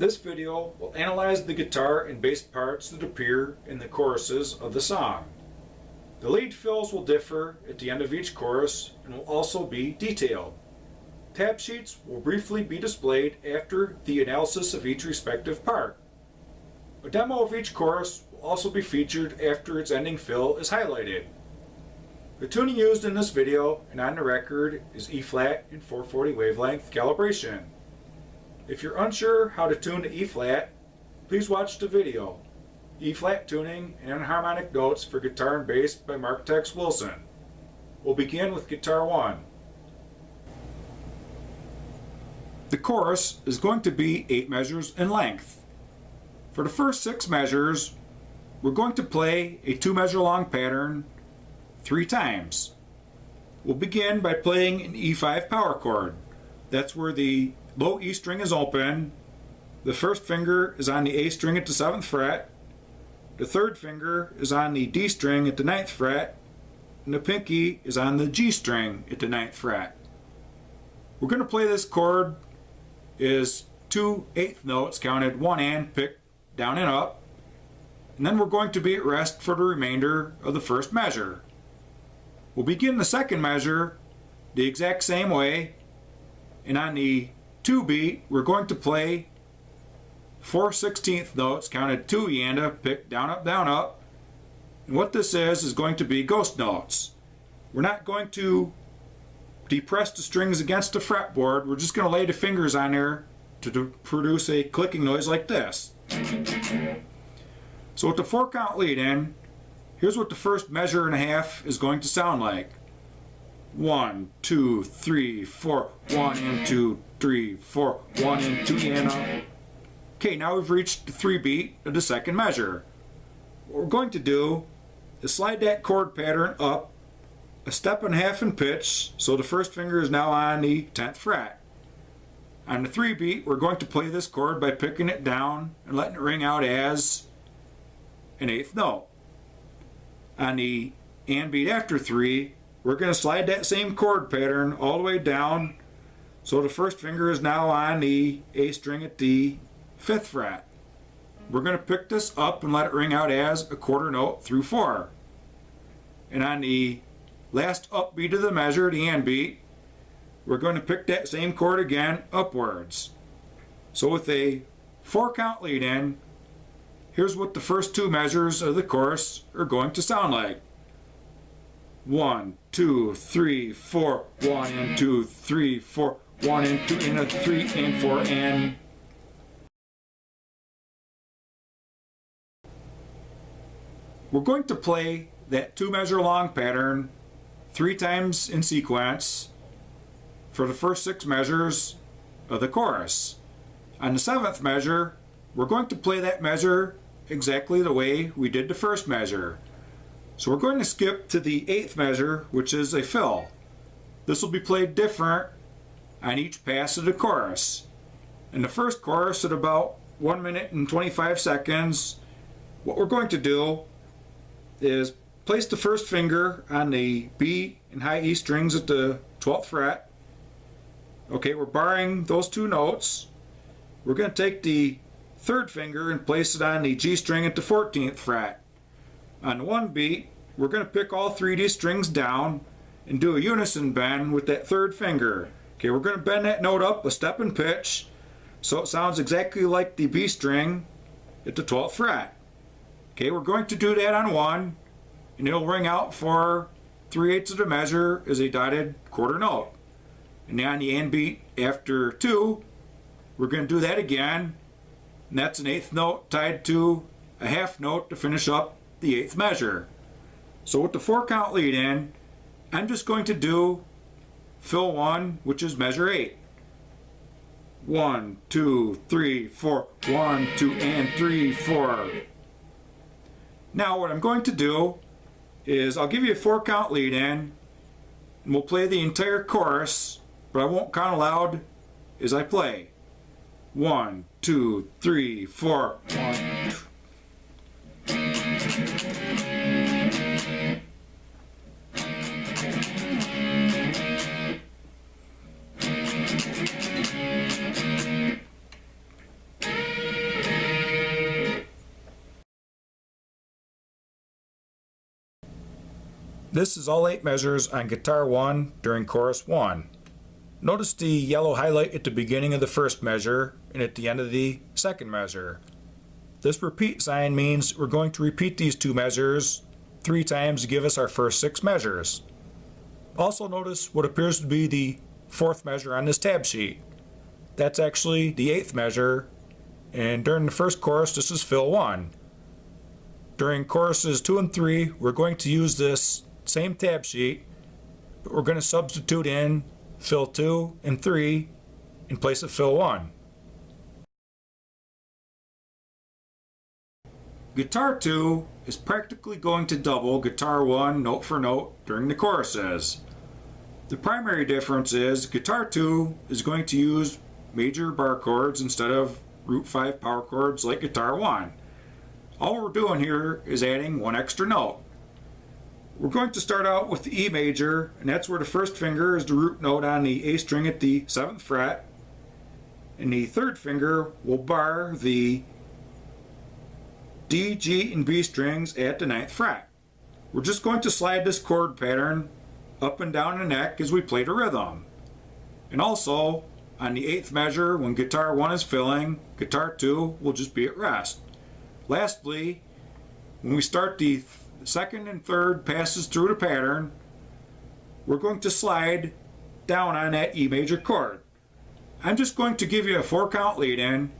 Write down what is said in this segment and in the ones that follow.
This video will analyze the guitar and bass parts that appear in the choruses of the song. The lead fills will differ at the end of each chorus and will also be detailed. Tab sheets will briefly be displayed after the analysis of each respective part. A demo of each chorus will also be featured after its ending fill is highlighted. The tuning used in this video and on the record is E-flat and 440 wavelength calibration. If you're unsure how to tune to E-flat, please watch the video, E-flat tuning and enharmonic notes for guitar and bass by Marc Wilson. We'll begin with guitar 1. The chorus is going to be 8 measures in length. For the first 6 measures, we're going to play a 2 measure long pattern 3 times. We'll begin by playing an E5 power chord. That's where the low E string is open, the first finger is on the A string at the 7th fret, the third finger is on the D string at the 9th fret, and the pinky is on the G string at the 9th fret. We're going to play this chord as 2 eighth notes counted 1 and picked down and up, and then we're going to be at rest for the remainder of the first measure. We'll begin the second measure the exact same way, and on the 2 beat we're going to play 4 16th notes counted 2 yanda picked down up, and what this is going to be ghost notes. We're not going to depress the strings against the fretboard, we're just going to lay the fingers on there to produce a clicking noise like this. So with the 4 count lead in, here's what the first measure and a half is going to sound like. 1, 2, 3, 4, 1 and 2, 3, 4, 1 and 2 and Okay, now we've reached the 3 beat of the second measure. What we're going to do is slide that chord pattern up a step and a half in pitch, so the first finger is now on the 10th fret. On the 3 beat, we're going to play this chord by picking it down and letting it ring out as an 8th note. On the and beat after 3, we're going to slide that same chord pattern all the way down, so the first finger is now on the A string at the 5th fret. We're going to pick this up and let it ring out as a quarter note through 4. And on the last upbeat of the measure, the and beat, we're going to pick that same chord again upwards. So with a 4 count lead in, here's what the first 2 measures of the chorus are going to sound like. 1, 2, 3, 4, 1 and 2, 3, 4, 1 and 2 and a 3 and 4 and. We're going to play that 2 measure long pattern 3 times in sequence for the first 6 measures of the chorus. On the 7th measure, we're going to play that measure exactly the way we did the first measure. So we're going to skip to the 8th measure, which is a fill. This will be played different on each pass of the chorus. In the first chorus at about 1 minute and 25 seconds, what we're going to do is place the first finger on the B and high E strings at the 12th fret. Okay, we're barring those 2 notes. We're going to take the third finger and place it on the G string at the 14th fret. On the 1 beat, we're going to pick all 3 of these strings down and do a unison bend with that third finger. Okay, we're going to bend that note up a step in pitch so it sounds exactly like the B string at the 12th fret. Okay, we're going to do that on 1, and it'll ring out for 3/8 of the measure as a dotted quarter note. And now on the and beat after 2, we're going to do that again, and that's an 8th note tied to a half note to finish up the 8th measure. So with the 4 count lead in, I'm just going to do fill 1, which is measure 8. 1, 2, 3, 4, 1, 2, and 3, 4. Now what I'm going to do is I'll give you a 4 count lead in, and we'll play the entire chorus, but I won't count aloud as I play. 1, 2, 3, 4, 1, 2. This is all 8 measures on guitar 1 during chorus 1. Notice the yellow highlight at the beginning of the first measure and at the end of the second measure. This repeat sign means we're going to repeat these 2 measures 3 times to give us our first 6 measures. Also notice what appears to be the 4th measure on this tab sheet. That's actually the 8th measure, and during the first chorus this is fill 1. During choruses 2 and 3 we're going to use this same tab sheet, but we're going to substitute in fill 2 and 3 in place of fill 1. Guitar 2 is practically going to double guitar 1 note for note during the choruses. The primary difference is guitar 2 is going to use major bar chords instead of root 5 power chords like guitar 1. All we're doing here is adding 1 extra note. We're going to start out with the E major, and that's where the first finger is the root note on the A string at the 7th fret, and the 3rd finger will bar the D, G, and B strings at the 9th fret. We're just going to slide this chord pattern up and down the neck as we play the rhythm. And also, on the 8th measure, when guitar 1 is filling, guitar 2 will just be at rest. Lastly, when we start the 2nd and 3rd passes through the pattern, we're going to slide down on that E major chord. I'm just going to give you a 4-count lead in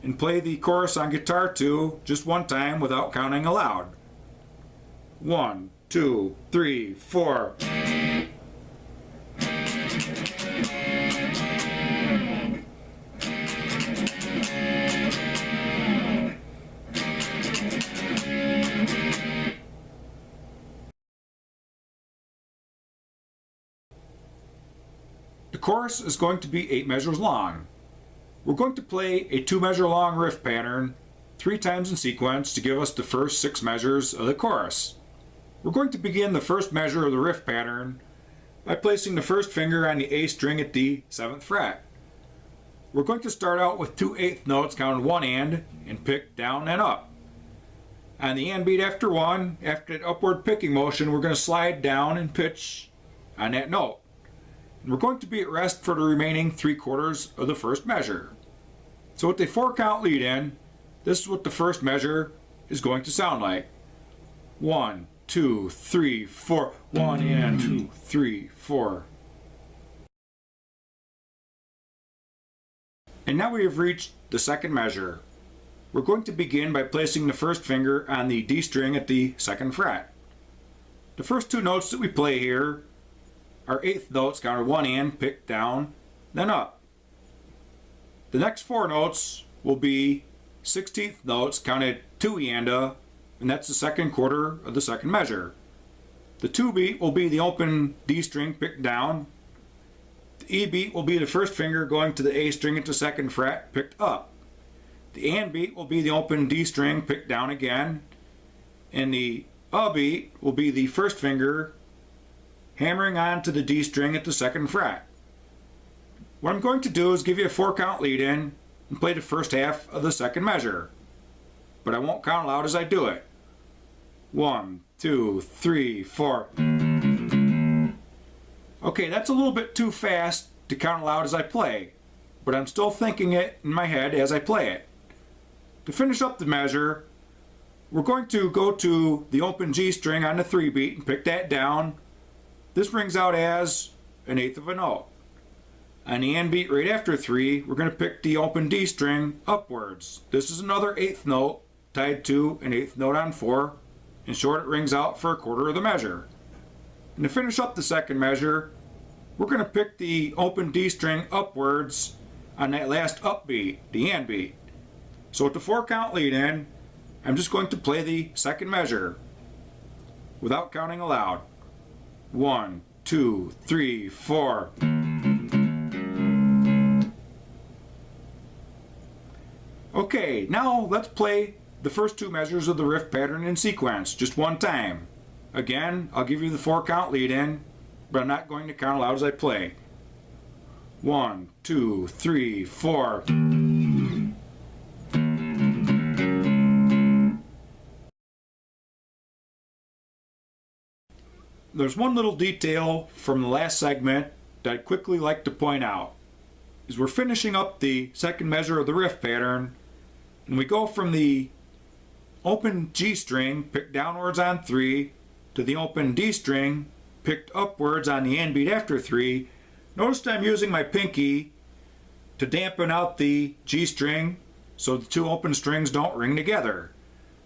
and play the chorus on guitar 2 just one time without counting aloud. 1, 2, 3, 4. The chorus is going to be 8 measures long. We're going to play a 2-measure long riff pattern 3 times in sequence to give us the first 6 measures of the chorus. We're going to begin the first measure of the riff pattern by placing the first finger on the A string at the 7th fret. We're going to start out with 2 8th notes counted 1 and pick down and up. On the and beat after 1, after that upward picking motion, we're going to slide down and pitch on that note. And we're going to be at rest for the remaining 3/4 of the first measure. So with a 4-count lead in, this is what the first measure is going to sound like. 1, 2, 3, 4. 1 and 2, 3, 4. And now we have reached the second measure. We're going to begin by placing the first finger on the D string at the 2nd fret. The first 2 notes that we play here are 8th notes counted 1 and picked down, then up. The next 4 notes will be 16th notes counted 2 and that's the 2nd quarter of the second measure. The 2 beat will be the open D string picked down. The E beat will be the first finger going to the A string at the 2nd fret picked up. The and beat will be the open D string picked down again. And the beat will be the first finger hammering on to the D string at the 2nd fret. What I'm going to do is give you a 4-count lead in and play the first half of the second measure. But I won't count aloud as I do it. 1, 2, 3, 4. Okay, that's a little bit too fast to count aloud as I play, but I'm still thinking it in my head as I play it. To finish up the measure, we're going to go to the open G string on the 3 beat and pick that down. This rings out as an 1/8 of a note. On the and beat right after 3, we're going to pick the open D string upwards. This is another 1/8 note tied to an 1/8 note on 4. In short, it rings out for 1/4 of the measure. And to finish up the second measure, we're going to pick the open D string upwards on that last upbeat, the and beat. So with the 4-count lead in, I'm just going to play the second measure without counting aloud. 1, 2, 3, 4. Okay, now let's play the first 2 measures of the riff pattern in sequence, just one time. Again, I'll give you the 4-count lead in, but I'm not going to count aloud as I play. 1, 2, 3, 4. There's one little detail from the last segment that I'd quickly like to point out. As we're finishing up the second measure of the riff pattern, and we go from the open G string picked downwards on 3 to the open D string picked upwards on the and beat after 3, notice that I'm using my pinky to dampen out the G string so the two open strings don't ring together.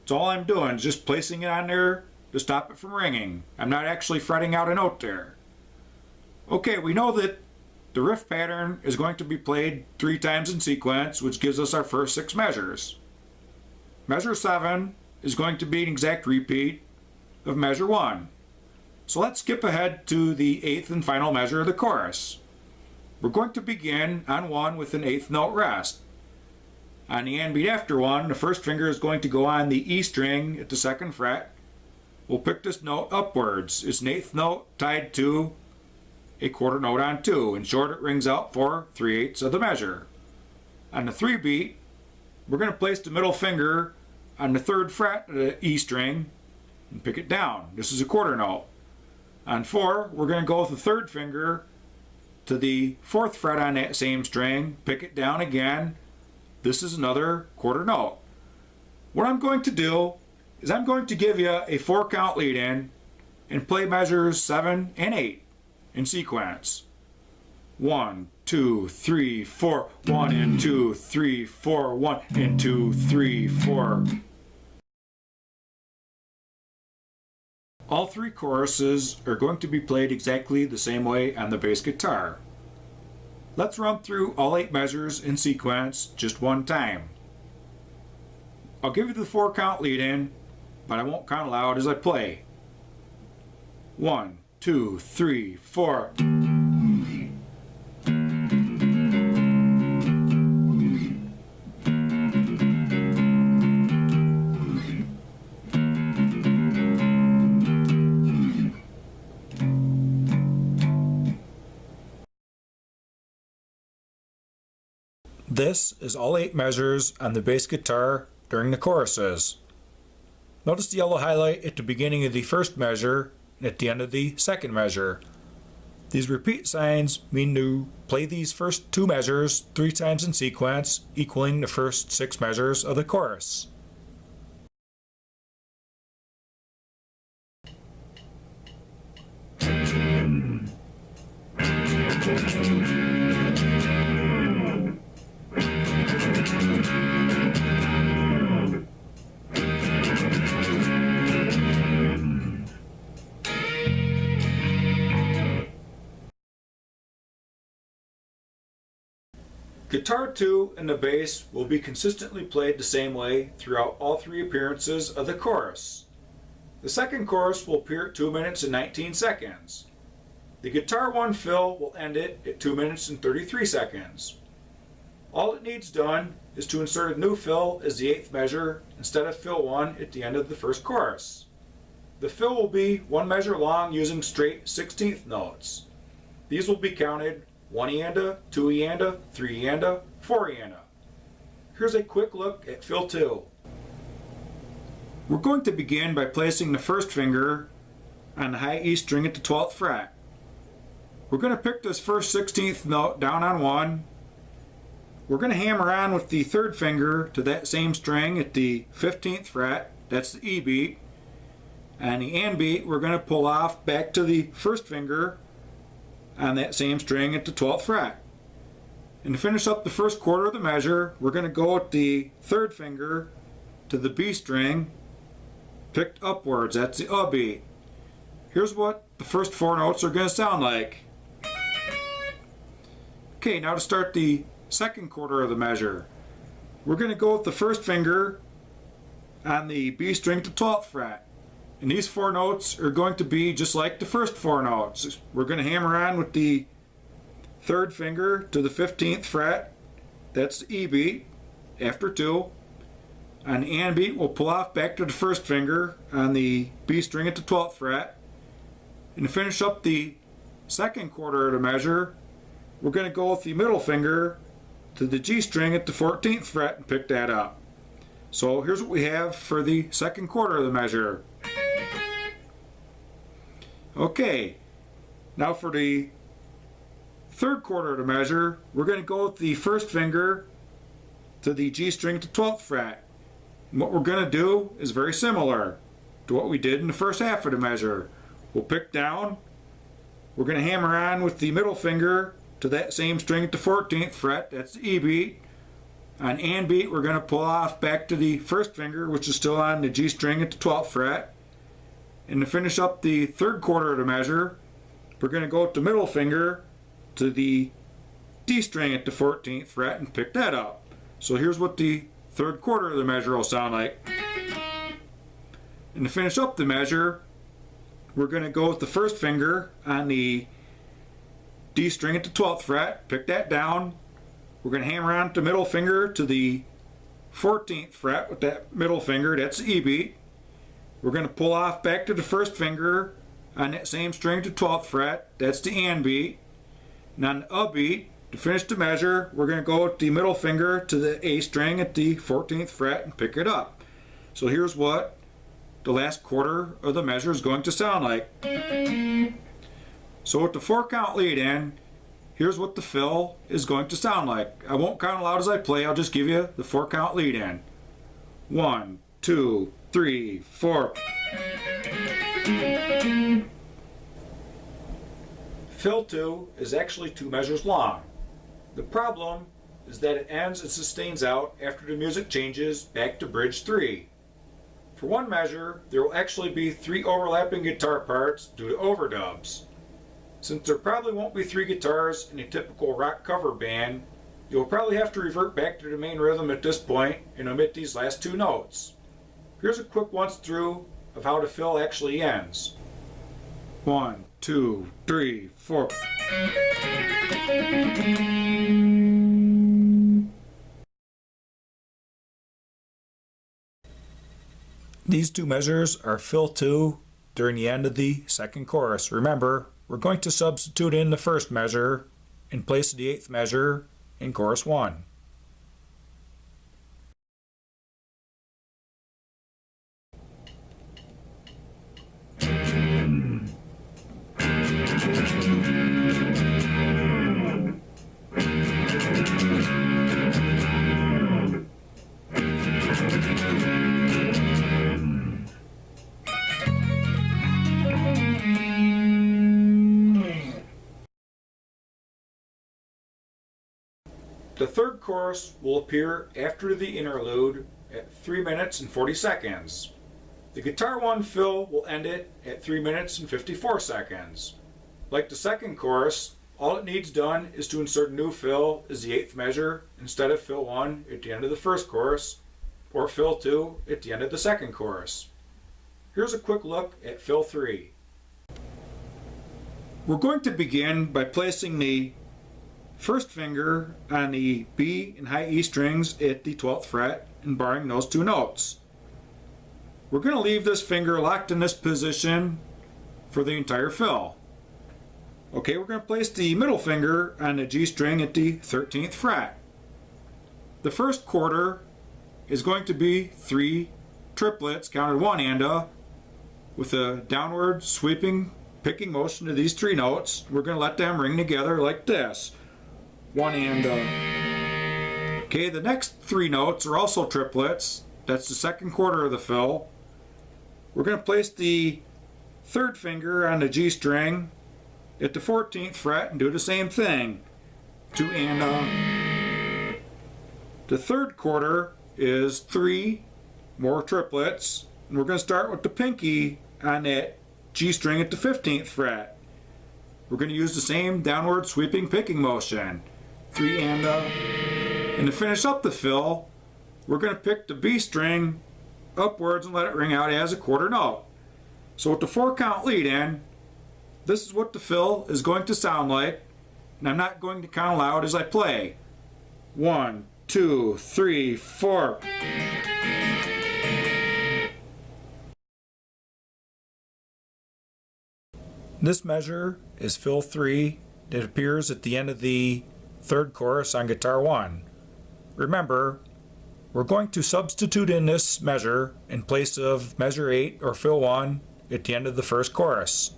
That's all I'm doing, just placing it on there to stop it from ringing. I'm not actually fretting out a note there. Okay, we know that the riff pattern is going to be played 3 times in sequence, which gives us our first 6 measures. Measure 7 is going to be an exact repeat of measure 1. So let's skip ahead to the 8th and final measure of the chorus. We're going to begin on 1 with an 8th note rest. On the and beat after 1, the first finger is going to go on the E string at the 2nd fret. We'll pick this note upwards. It's an 8th note tied to a quarter note on 2. In short, it rings out for 3/8 of the measure. On the 3 beat, we're going to place the middle finger on the 3rd fret of the E string and pick it down. This is a quarter note. On 4, we're going to go with the 3rd finger to the 4th fret on that same string, pick it down again. This is another quarter note. What I'm going to do is I'm going to give you a 4-count lead in and play measures 7 and 8 in sequence. 1, 2, 3, 4, 1 and 2, 3, 4, 1 and 2, 3, 4. All 3 choruses are going to be played exactly the same way on the bass guitar. Let's run through all 8 measures in sequence just one time. I'll give you the 4-count lead in, but I won't count aloud as I play. 1, 2, 3, 4. This is all 8 measures on the bass guitar during the choruses. Notice the yellow highlight at the beginning of the first measure and at the end of the second measure. These repeat signs mean to play these first 2 measures 3 times in sequence, equaling the first 6 measures of the chorus. Guitar 2 and the bass will be consistently played the same way throughout all 3 appearances of the chorus. The second chorus will appear at 2 minutes and 19 seconds. The guitar 1 fill will end it at 2 minutes and 33 seconds. All it needs done is to insert a new fill as the 8th measure instead of fill 1 at the end of the first chorus. The fill will be 1 measure long using straight 16th notes. These will be counted 1 eanda, 2 eanda, 3 eanda, 4 eanda. Here's a quick look at fill 2. We're going to begin by placing the first finger on the high E string at the 12th fret. We're going to pick this first 16th note down on 1. We're going to hammer on with the 3rd finger to that same string at the 15th fret. That's the E beat. And the and beat we're going to pull off back to the 1st finger on that same string at the 12th fret. And to finish up the first quarter of the measure, we're going to go with the 3rd finger to the B string, picked upwards. That's the beat. Here's what the first 4 notes are going to sound like. Okay, now to start the second quarter of the measure, we're going to go with the 1st finger on the B string to 12th fret. And these 4 notes are going to be just like the first 4 notes. We're going to hammer on with the 3rd finger to the 15th fret. That's the E beat after 2. On the and beat, we'll pull off back to the 1st finger on the B string at the 12th fret. And to finish up the second quarter of the measure, we're going to go with the middle finger to the G string at the 14th fret and pick that up. So here's what we have for the second quarter of the measure. Okay, now for the third quarter of the measure, we're going to go with the first finger to the G string at the 12th fret. And what we're going to do is very similar to what we did in the first half of the measure. We'll pick down, we're going to hammer on with the middle finger to that same string at the 14th fret, that's the E beat. On AND beat, we're going to pull off back to the first finger, which is still on the G string at the 12th fret. And to finish up the third quarter of the measure, we're going to go with the middle finger to the D string at the 14th fret and pick that up. So here's what the third quarter of the measure will sound like. And to finish up the measure, we're going to go with the first finger on the D string at the 12th fret, pick that down. We're going to hammer on the middle finger to the 14th fret with that middle finger, that's the E beat. We're going to pull off back to the first finger on that same string to 12th fret, that's the AND beat. And on the beat, to finish the measure, we're going to go with the middle finger to the A string at the 14th fret and pick it up. So here's what the last quarter of the measure is going to sound like. So with the 4-count lead in, here's what the fill is going to sound like. I won't count aloud as I play, I'll just give you the 4-count lead in. 1, 2, 3, 4. Fill 2 is actually 2 measures long. The problem is that it ends and sustains out after the music changes back to bridge 3. For one measure, there will actually be 3 overlapping guitar parts due to overdubs. Since there probably won't be 3 guitars in a typical rock cover band, you'll probably have to revert back to the main rhythm at this point and omit these last 2 notes. Here's a quick once through of how the fill actually ends. 1, 2, 3, 4. These 2 measures are fill 2 during the end of the second chorus. Remember, we're going to substitute in the first measure in place of the 8th measure in chorus 1. The third chorus will appear after the interlude at 3 minutes and 40 seconds. The guitar 1 fill will end it at 3 minutes and 54 seconds. Like the second chorus, all it needs done is to insert a new fill as the 8th measure instead of fill 1 at the end of the first chorus or fill 2 at the end of the second chorus. Here's a quick look at fill 3. We're going to begin by placing the first finger on the B and high E strings at the 12th fret and barring those 2 notes. We're going to leave this finger locked in this position for the entire fill. Okay, we're going to place the middle finger on the G string at the 13th fret. The first quarter is going to be 3 triplets counted one-anda with a downward sweeping picking motion to these 3 notes. We're going to let them ring together like this. One and okay, the next 3 notes are also triplets. That's the second quarter of the fill. We're going to place the third finger on the G string at the 14th fret and do the same thing. 2 and the third quarter is 3 more triplets, and we're going to start with the pinky on that G string at the 15th fret. We're going to use the same downward sweeping picking motion. 3 and to finish up the fill, we're going to pick the B string upwards and let it ring out as a quarter note. So with the 4-count lead in, this is what the fill is going to sound like, and I'm not going to count aloud as I play. 1, 2, 3, 4. This measure is fill 3 that appears at the end of the third chorus on guitar 1. Remember, we're going to substitute in this measure in place of measure 8 or fill 1 at the end of the first chorus.